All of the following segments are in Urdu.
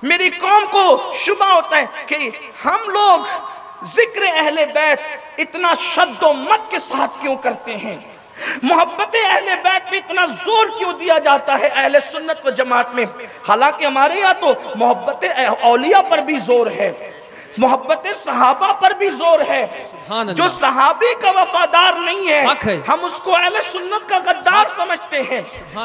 میری قوم کو شبہ ہوتا ہے کہ ہم لوگ ذکر اہل بیت اتنا شد و مت کے ساتھ کیوں کرتے ہیں، محبت اہل بیت پہ اتنا زور کیوں دیا جاتا ہے اہل سنت و جماعت میں، حالانکہ ہمارے یہاں تو محبت اولیاء پر بھی زور ہے، محبت صحابہ پر بھی زور ہے۔ جو صحابی کا وفادار نہیں ہے ہم اس کو اہل سنت کا غدار سمجھتے ہیں۔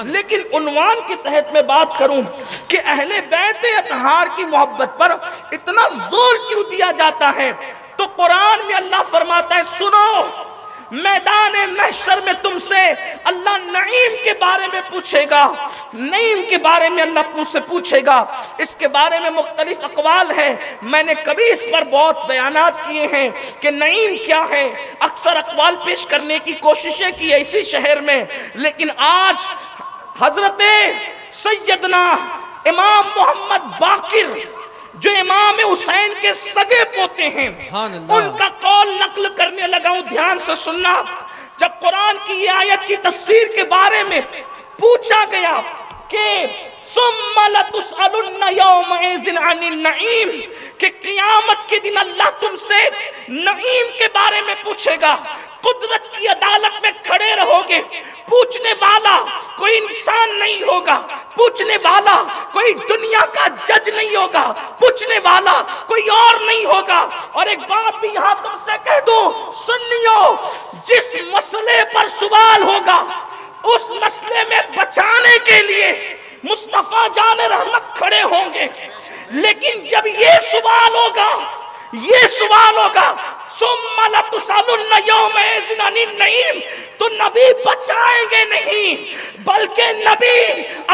لیکن عنوان کے تحت میں بات کروں کہ اہل بیت اطہار کی محبت پر اتنا زور کیوں دیا جاتا ہے، تو قرآن میں اللہ فرماتا ہے سنو، میدان محشر میں تم سے اللہ نعیم کے بارے میں پوچھے گا، نعیم کے بارے میں اللہ تم سے پوچھے گا۔ اس کے بارے میں مختلف اقوال ہیں، میں نے کبھی اس پر بہت بیانات کیے ہیں کہ نعیم کیا ہے، اکثر اقوال پیش کرنے کی کوششیں کی ہے اسی شہر میں، لیکن آج حضرت سیدنا امام محمد باقر جو امام حسین کے سگے پوتے ہیں ان کا قول نقل کرنے لگا ہوں، دھیان سے سننا۔ جب قرآن کی یہ آیت کی تفسیر کے بارے میں پوچھا گیا کہ ثم لتسألن یومئذ عن النعیم، کہ قیامت کے دن اللہ تم سے نعیم کے بارے میں پوچھے گا، قدرت کی عدالت میں کھڑے رہو گے، پوچھنے والا کوئی انسان نہیں ہوگا، پوچھنے والا کوئی دنیا کا جج نہیں ہوگا، پوچھنے والا کوئی اور نہیں ہوگا۔ اور ایک بات بھی یہاں تم سے کہہ دوں، سن لیو، جس مسئلے پر سوال ہوگا اس مسئلے میں بچانے کے لیے مصطفیٰ جان رحمت کھڑے ہوں گے، لیکن جب یہ سوال ہوگا ثم لتسألن یومئذ عن النعیم، تو نبی بچائیں گے نہیں، بلکہ نبی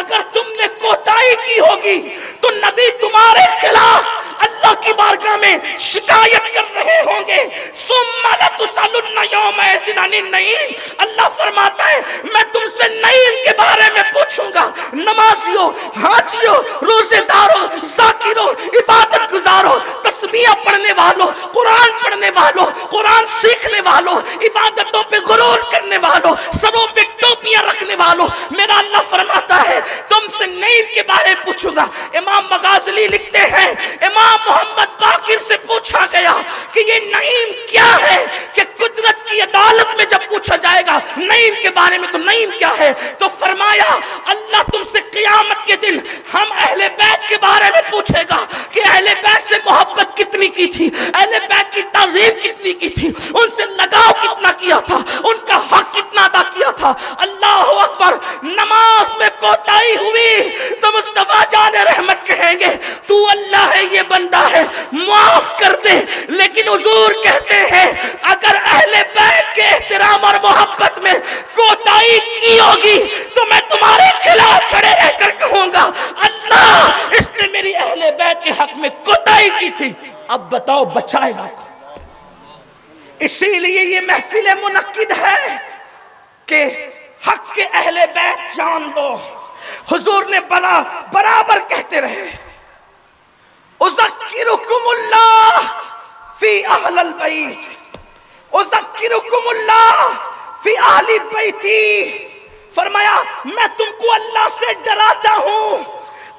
اگر تم نے کوتاہی کی ہوگی تو نبی تمہارے خلاف اللہ کی بارگاہ میں شکایت کر رہے ہوں گے۔ ثم لتسألن یومئذ عن النعیم، اللہ فرماتا ہے میں تم سے نعیم کے بارے میں پوچھوں گا، نمازیوں، حاجیوں، روزے داروں، ذاکروں، عبادت گزاروں، تسبیح پڑھنے والوں، قرآن پڑھنے والوں، قرآن سیکھنے والوں، عبادتوں پہ غرور کرنے والوں، سروں پہ ٹوپیاں رکھنے والوں، میرا اللہ فرماتا ہے تم سے نعیم کے بارے میں پوچھوں گا۔ امام مغازلی لکھتے ہیں امام محمد باقر سے پوچھا گیا کہ یہ نعیم کیا ہے، کہ قدرت کی عدالت میں جب پوچھا جائے گا نعیم کے بارے میں تو نعیم کیا ہے، تو فرمایا اللہ تم سے قیامت کے دن ہم اہل بیت کے بارے میں پوچھے گا کہ اہل بیت سے محبت کتنی کی تھی، اہل بیت کی تعظیم کتنی کی تھی، ان سے لگاؤ کتنا کیا تھا، ان کا حق کتنا ادا کیا تھا۔ اللہ اکبر، نماز میں کوتاہی ہوئی تو مصطفیٰ جان رحمت کہیں گے تو اللہ ہے، یہ بندہ ہے، معاف کر دے۔ لیکن حضور کہتے ہیں اگر اہل بیت کے احترام اور محبت میں کوتاہی کی ہوگی تو میں تمہارے خلاف کھڑے رہ کر کہوں گا اللہ اس نے میری اہل بیت کے حق میں کوتاہی کی تھی، اب بتاؤ بچائے گا؟ اسی لیے یہ محفل منعقد ہے کہ حق کے اہل بیت جان دو۔ حضور نے برابر کہتے رہے اذکرکم اللہ فی اہل البیت، اذکرکم اللہ فی اہل بیتی، فرمایا میں تم کو اللہ سے ڈراتا ہوں۔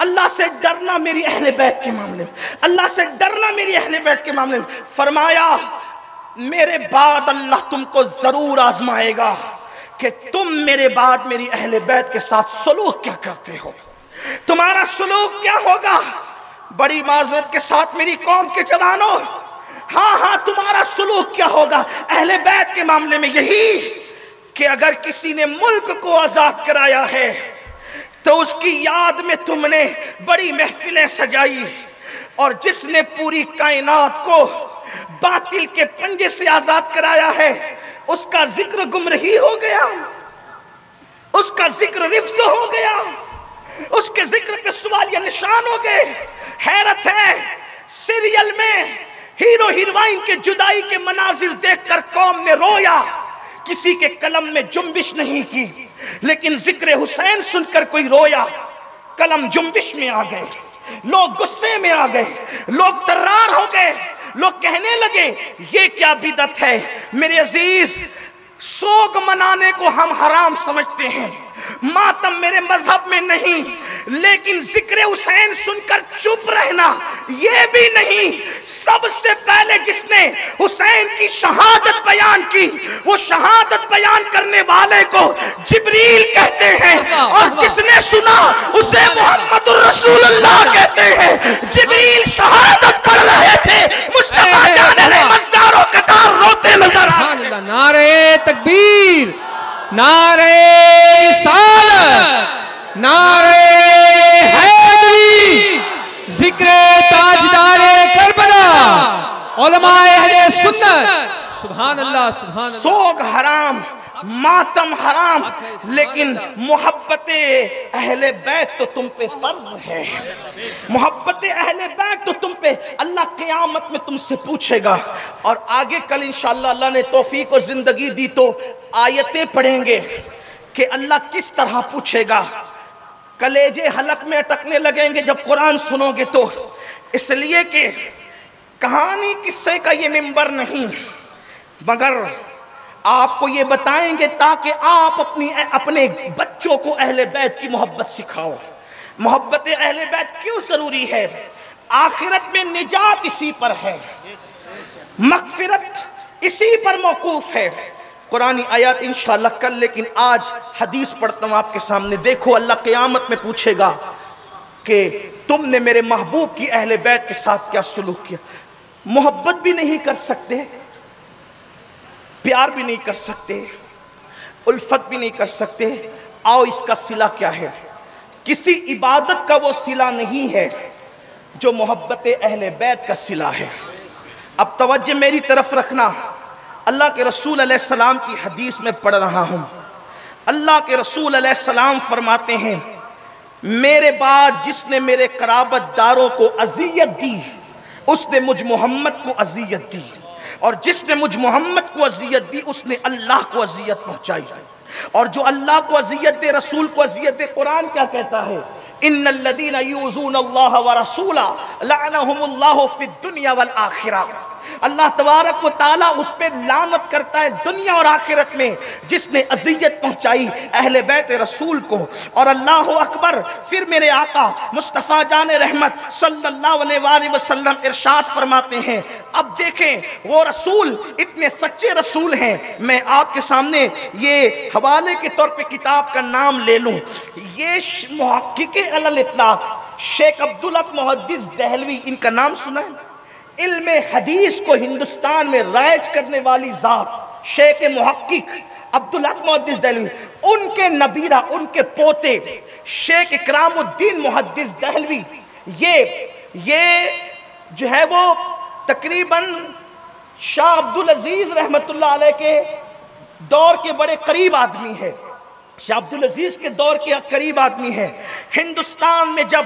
اللہ سے ڈرنا میری اہل بیت کے معاملے میں، اللہ سے ڈرنا میری اہل بیت کے معاملے میں۔ فرمایا میرے بعد اللہ تم کو ضرور آزمائے گا کہ تم میرے بعد میری اہل بیت کے ساتھ سلوک کیا کرتے ہو، تمہارا سلوک کیا ہوگا۔ بڑی معذرت کے ساتھ میری قوم کے جوانوں، ہاں تمہارا سلوک کیا ہوگا اہل بیت کے معاملے میں؟ یہی کہ اگر کسی نے ملک کو آزاد کرایا ہے تو اس کی یاد میں تم نے بڑی محفلیں سجائی، اور جس نے پوری کائنات کو باطل کے پنجے سے آزاد کرایا ہے اس کا ذکر گمراہی ہو گیا، اس کا ذکر رفض ہو گیا، اس کے ذکر پہ سوالیہ نشان ہو گئے۔ حیرت ہے، سیریل میں ہیرو ہیروئن کے جدائی کے مناظر دیکھ کر قوم نے رویا، کسی کے قلم میں جنبش نہیں کی، لیکن ذکر حسین سن کر کوئی رویا، قلم جنبش میں آ گئے، لوگ غصے میں آ گئے، لوگ ترار ہو گئے، لوگ کہنے لگے یہ کیا بدعت ہے۔ میرے عزیز، سوگ منانے کو ہم حرام سمجھتے ہیں، ماتم میرے مذہب میں نہیں، لیکن ذکر حسین سن کر چپ رہنا یہ بھی نہیں. سب سے پہلے جس نے حسین کی شہادت بیان کی وہ شہادت بیان کرنے والے کو جبریل کہتے ہیں, اور جس نے سنا اسے محمد الرسول اللہ کہتے ہیں. جبریل شہادت پڑھ رہے تھے, مصطفیٰ جان رحمت زاروں قطار روتے نظر آئے. نعرہ تکبیر, نعرہ رسالت, نعرہ حیدری, ذکر تاجدار کربلا, علماء اہل سنت. سبحان اللہ, سبحان اللہ. سوگ حرام, ماتم حرام, لیکن محبت اہل بیت تو تم پہ فرض ہے. محبت اہل بیت تو تم پہ اللہ قیامت میں تم سے پوچھے گا. اور آگے کل انشاءاللہ اللہ نے توفیق اور زندگی دی تو آیتیں پڑھیں گے کہ اللہ کس طرح پوچھے گا. کلیجے حلق میں اٹکنے لگیں گے جب قرآن سنو گے تو, اس لیے کہ کہانی قصے کا یہ منبر نہیں, مگر آپ کو یہ بتائیں گے تاکہ آپ اپنے بچوں کو اہل بیت کی محبت سکھاؤ. محبت اہل بیت کیوں ضروری ہے؟ آخرت میں نجات اسی پر ہے, مغفرت اسی پر موقوف ہے. قرآنی آیات انشاءاللہ کل, لیکن آج حدیث پڑھتا ہوں آپ کے سامنے. دیکھو اللہ قیامت میں پوچھے گا کہ تم نے میرے محبوب کی اہل بیت کے ساتھ کیا سلوک کیا. محبت بھی نہیں کر سکتے, پیار بھی نہیں کر سکتے, الفت بھی نہیں کر سکتے. آؤ اس کا صلہ کیا ہے؟ کسی عبادت کا وہ صلہ نہیں ہے جو محبت اہل بیت کا صلہ ہے. اب توجہ میری طرف رکھنا. اللہ کے رسول علیہ السلام کی حدیث میں پڑھ رہا ہوں. اللہ کے رسول علیہ السلام فرماتے ہیں میرے بعد جس نے میرے قرابت داروں کو اذیت دی اس نے مجھ محمد کو اذیت دی, اور جس نے مجھ محمد کو اذیت دی اس نے اللہ کو اذیت پہنچائی. اور جو اللہ کو اذیت دے, رسول کو اذیت دے, قرآن کیا کہتا ہے؟ ان الذین یؤذون اللہ ورسولہ لعنہم اللہ فی الدنیا والآخرہ. اللہ تبارک و تعالیٰ اس پہ لعنت کرتا ہے دنیا اور آخرت میں جس نے اذیت پہنچائی اہل بیت رسول کو. اور اللہ اکبر, پھر میرے آقا مصطفیٰ جان رحمت صلی اللہ علیہ وآلہ وسلم ارشاد فرماتے ہیں. اب دیکھیں وہ رسول اتنے سچے رسول ہیں. میں آپ کے سامنے یہ حوالے کے طور پہ کتاب کا نام لے لوں. یہ محقق علی الاطلاق شیخ عبدالحق محدث دہلوی, ان کا نام سنا ہے؟ علم حدیث کو ہندوستان میں رائج کرنے والی ذات شیخ محقق عبدالحق محدث دہلوی, ان کے نبیرہ, ان کے پوتے شیخ اکرام الدین محدث دہلوی, یہ جو ہے وہ تقریباً شاہ عبدالعزیز رحمت اللہ علیہ کے دور کے بڑے قریب آدمی ہے. شاہ عبدالعزیز کے دور کے قریب آدمی ہے. ہندوستان میں جب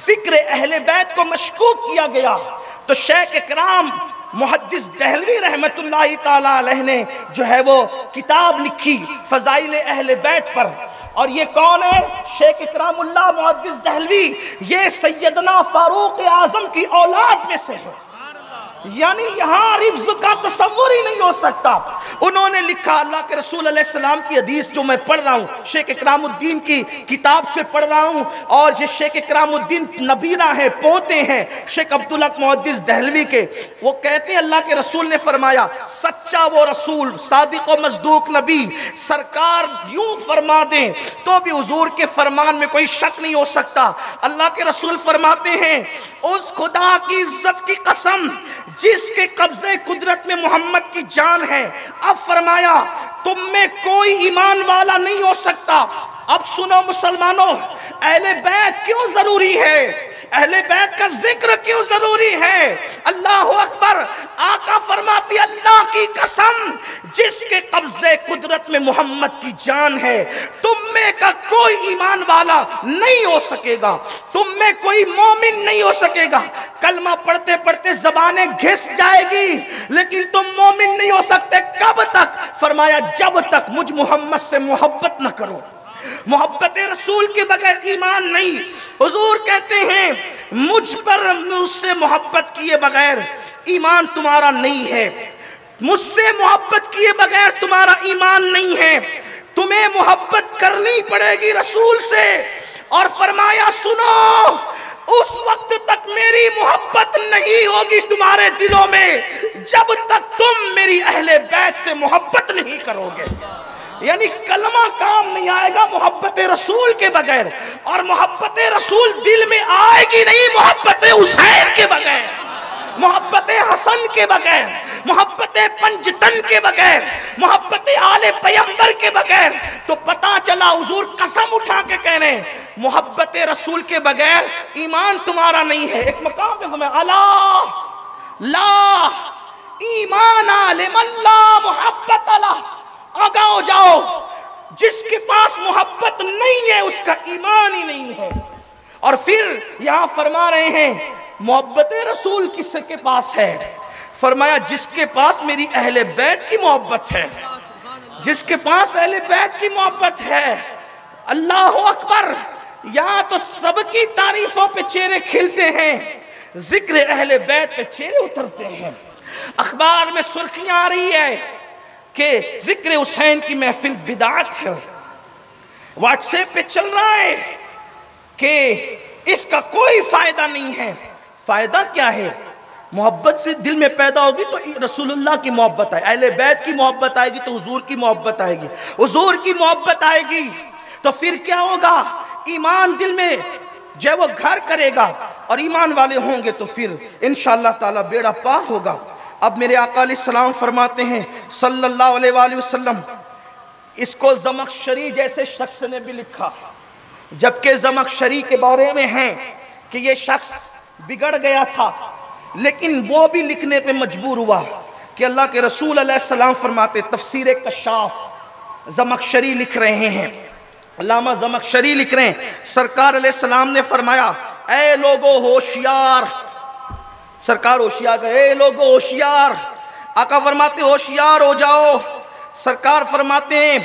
ذکر اہل بیت کو مشکوک کیا گیا تو شیخ اکرام محدث دہلوی رحمت اللہ تعالیٰ علیہ نے جو ہے وہ کتاب لکھی فضائل اہل بیت پر. اور یہ کون ہے؟ شیخ اکرام اللہ محدث دہلوی. یہ سیدنا فاروق اعظم کی اولاد میں سے ہے. یعنی یہاں رفض کا تصور ہی نہیں ہو سکتا. انہوں نے لکھا, اللہ کے رسول علیہ السلام کی حدیث جو میں پڑھ رہا ہوں شیخ اکرام الدین کی کتاب سے پڑھ رہا ہوں, اور یہ شیخ اکرام الدین نبیرہ ہیں, پوتے ہیں شیخ عبدالحق محدث دہلوی کے. وہ کہتے ہیں اللہ کے رسول نے فرمایا سچا وہ رسول صادق و مصدوق نبی سرکار یوں فرما دیں تو بھی حضور کے فرمان میں کوئی شک نہیں ہو سکتا. اللہ کے رسول فرماتے ہیں اس خدا کی عزت کی قسم جس کے قبضے قدرت میں محمد کی جان ہے. اب فرمایا تم میں کوئی ایمان والا نہیں ہو سکتا. اب سنو مسلمانوں, اہل بیت کیوں ضروری ہے؟ اہل بیت کا ذکر کیوں ضروری ہے؟ اللہ اکبر. آقا فرماتی اللہ کی قسم جس کے قبضے قدرت میں محمد کی جان ہے تم میں کا کوئی ایمان والا نہیں ہو سکے گا, تم میں کوئی مومن نہیں ہو سکے گا. کلمہ پڑھتے پڑھتے زبانیں گھس جائے گی لیکن تم مومن نہیں ہو سکتے. کب تک؟ فرمایا جب تک مجھ محمد سے محبت نہ کرو. محبت رسول کے بغیر ایمان نہیں. حضور کہتے ہیں مجھ سے محبت کیے بغیر ایمان تمہارا نہیں ہے. مجھ سے محبت کیے بغیر تمہارا ایمان نہیں ہے. تمہیں محبت کرنی پڑے گی رسول سے, اور فرمایا سنو اس وقت تک میری محبت نہیں ہوگی تمہارے دلوں میں جب تک تم میری اہل بیت سے محبت نہیں کرو گے. یعنی کلمہ کام نہیں آئے گا محبت رسول کے بغیر، اور محبت رسول دل میں آئے گی نہیں محبت حسین کے بغیر، محبت حسن کے بغیر، محبت پنجتن کے بغیر، محبت آل پیمبر کے بغیر. تو پتا چلا حضور قسم اٹھا کے کہہ رہے ہیں محبت رسول کے بغیر ایمان تمہارا نہیں ہے. ایک مقام پہ ہمیں الا لا ایمان لمن لا محبت لا، آگاہ ہو جاؤ جس کے پاس محبت نہیں ہے اس کا ایمان ہی نہیں ہے. اور پھر یہاں فرما رہے ہیں محبت رسول کس کے پاس ہے؟ فرمایا جس کے پاس میری اہل بیت کی محبت ہے، جس کے پاس اہل بیت کی محبت ہے. اللہ اکبر. یہاں تو سب کی تعریفوں پہ چہرے کھلتے ہیں، ذکر اہل بیت پہ چہرے اترتے ہیں. اخبار میں سرخیاں آ رہی ہے کہ ذکر حسین کی محفل بدعت ہے، واٹس ایپ پہ چل رہا ہے کہ اس کا کوئی فائدہ نہیں ہے. فائدہ کیا ہے؟ محبت سے دل میں پیدا ہوگی تو رسول اللہ کی محبت آئے، اہل بیت کی محبت آئے گی تو حضور کی محبت آئے گی، حضور کی محبت آئے گی تو پھر کیا ہوگا؟ ایمان دل میں جو وہ گھر کرے گا اور ایمان والے ہوں گے تو پھر انشاءاللہ تعالی بیڑا پار ہوگا. اب میرے آقا علیہ السلام فرماتے ہیں صلی اللہ علیہ وآلہ وسلم، اس کو زمخشری جیسے شخص نے بھی لکھا، جبکہ زمخشری کے بارے میں ہیں کہ یہ شخص بگڑ گیا تھا لیکن وہ بھی لکھنے پہ مجبور ہوا کہ اللہ کے رسول علیہ السلام فرماتے. تفسیر کشاف زمخشری لکھ رہے ہیں، علامہ زمخشری لکھ رہے ہیں سرکار علیہ السلام نے فرمایا اے لوگو ہوشیار. سرکار ہوشیار، اے لوگو ہوشیار. آقا فرماتے ہوشیار ہو جاؤ. سرکار فرماتے ہیں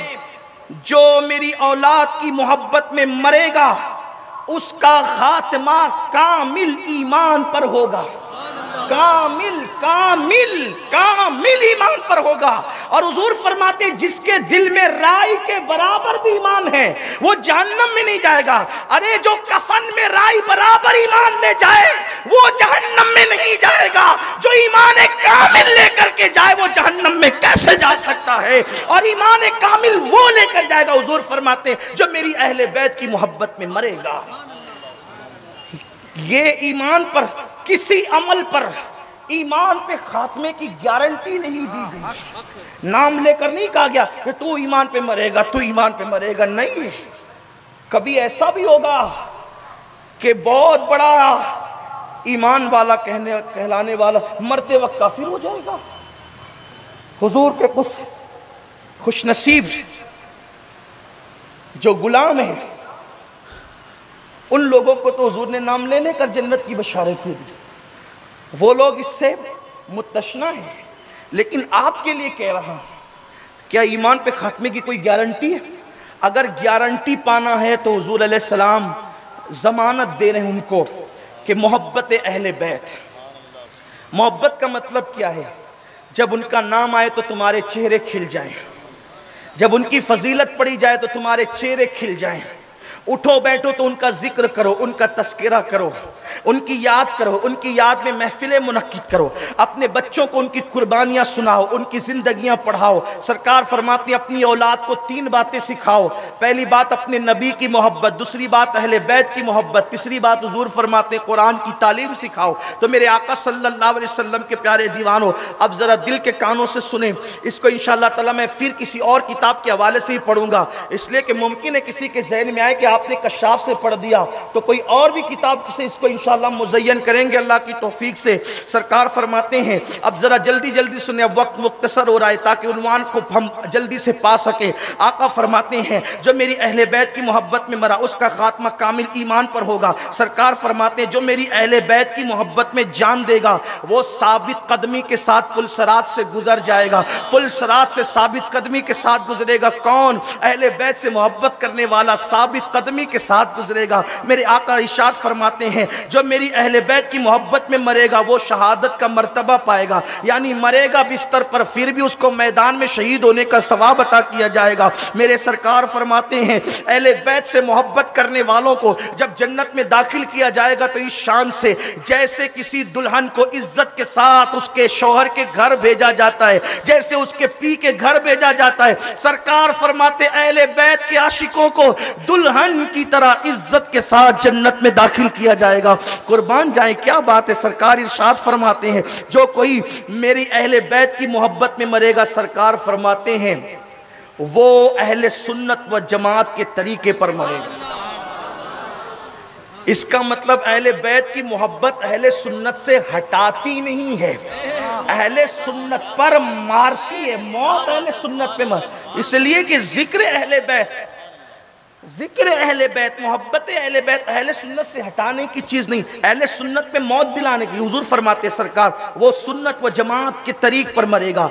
جو میری اولاد کی محبت میں مرے گا اس کا خاتمہ کامل ایمان پر ہوگا، کامل کامل کامل ایمان پر ہوگا. اور حضور فرماتے ہیں جس کے دل میں رائی کے برابر بھی ایمان ہے وہ جہنم میں نہیں جائے گا. ارے جو کفن میں رائی برابر ایمان لے جائے وہ جہنم میں نہیں جائے گا، جو ایمان کامل لے کر کے جائے وہ جہنم میں کیسے جا سکتا ہے؟ اور ایمان کامل وہ لے کر جائے گا، حضور فرماتے ہیں جو میری اہل بیت کی محبت میں مرے گا. یہ ایمان پر، کسی عمل پر ایمان پہ خاتمے کی گارنٹی نہیں دی گئی. نام لے کر نہیں کہا گیا کہ تو ایمان پہ مرے گا، تو ایمان پہ مرے گا. نہیں، کبھی ایسا بھی ہوگا کہ بہت بڑا ایمان والا کہلانے والا مرتے وقت کافر ہو جائے گا. حضور کے کچھ خوش نصیب جو غلام ہیں ان لوگوں کو تو حضور نے نام لے لے کر جنت کی بشارتیں دی، وہ لوگ اس سے متشنع ہیں. لیکن آپ کے لیے کہہ رہا ہوں کیا ایمان پہ خاتمے کی کوئی گارنٹی ہے؟ اگر گارنٹی پانا ہے تو حضور علیہ السلام ضمانت دے رہے ہیں ان کو کہ محبت اہل بیت. محبت کا مطلب کیا ہے؟ جب ان کا نام آئے تو تمہارے چہرے کھل جائیں، جب ان کی فضیلت پڑھی جائے تو تمہارے چہرے کھل جائیں. اٹھو بیٹھو تو ان کا ذکر کرو، ان کا تذکرہ کرو، ان کی یاد کرو، ان کی یاد میں محفلیں منعقد کرو، اپنے بچوں کو ان کی قربانیاں سناؤ، ان کی زندگیاں پڑھاؤ. سرکار فرماتے ہیں اپنی اولاد کو 3 باتیں سکھاؤ. پہلی بات اپنے نبی کی محبت، دوسری بات اہل بیت کی محبت، تیسری بات حضور فرماتے ہیں قرآن کی تعلیم سکھاؤ. تو میرے آقا صلی اللہ علیہ وسلم کے پیارے دیوانوں، اب ذرا دل کے کانوں سے سنیں. اس کو انشاءاللہ تعالی میں پھر کسی اور کتاب کے حوالے سے ہی پڑھوں گا، اس لیے کہ ممکن ہے کسی کے ذہن میں آئے کہ آپ نے کشاف سے پڑھ دیا تو کوئی اور بھی کتاب سے اس کو انشاءاللہ مزین کریں گے اللہ کی توفیق سے. سرکار فرماتے ہیں اب ذرا جلدی جلدی سنیں، اب وقت مختصر ہو رہا ہے تاکہ عنوان کو ہم جلدی سے پا سکیں. آقا فرماتے ہیں جو میری اہل بیت کی محبت میں مرا اس کا خاتمہ کامل ایمان پر ہوگا. سرکار فرماتے ہیں جو میری اہل بیت کی محبت میں جان دے گا وہ ثابت قدمی کے ساتھ پل صراط سے گزر جائے گا، پل صراط سے ثابت قدمی کے ساتھ گزرے گا. کون؟ اہل بیت سے محبت کرنے والا ثابت قدمی کے ساتھ گزرے گا۔ میرے آقا ارشاد فرماتے ہیں جو میری اہل بیت کی محبت میں مرے گا وہ شہادت کا مرتبہ پائے گا، یعنی مرے گا بستر پر پھر بھی اس کو میدان میں شہید ہونے کا ثواب عطا کیا جائے گا۔ میرے سرکار فرماتے ہیں اہل بیت سے محبت کرنے والوں کو جب جنت میں داخل کیا جائے گا تو اس شان سے جیسے کسی دلہن کو عزت کے ساتھ اس کے شوہر کے گھر بھیجا جاتا ہے، جیسے اس کے پی کے گھر بھیجا جاتا ہے، سرکار فرماتے اہل بیت کے عاشقوں کو دلہن کی طرح عزت کے ساتھ جنت میں داخل کیا جائے گا۔ قربان جائیں کیا بات ہے، سرکار ارشاد فرماتے ہیں جو کوئی میری اہل بیت کی محبت میں مرے گا، سرکار فرماتے ہیں وہ اہل سنت و جماعت کے طریقے پر مرے گا۔ اس کا مطلب اہل بیت کی محبت اہل سنت سے ہٹاتی نہیں ہے، اہل سنت پر مارتی ہے، موت اہل سنت پہ مارتی، اس لیے کہ ذکر اہل بیت محبت اہل بیت اہل سنت سے ہٹانے کی چیز نہیں، اہل سنت پہ موت دلانے کی۔ حضور فرماتے سرکار وہ سنت و جماعت کے طریق پر مرے گا۔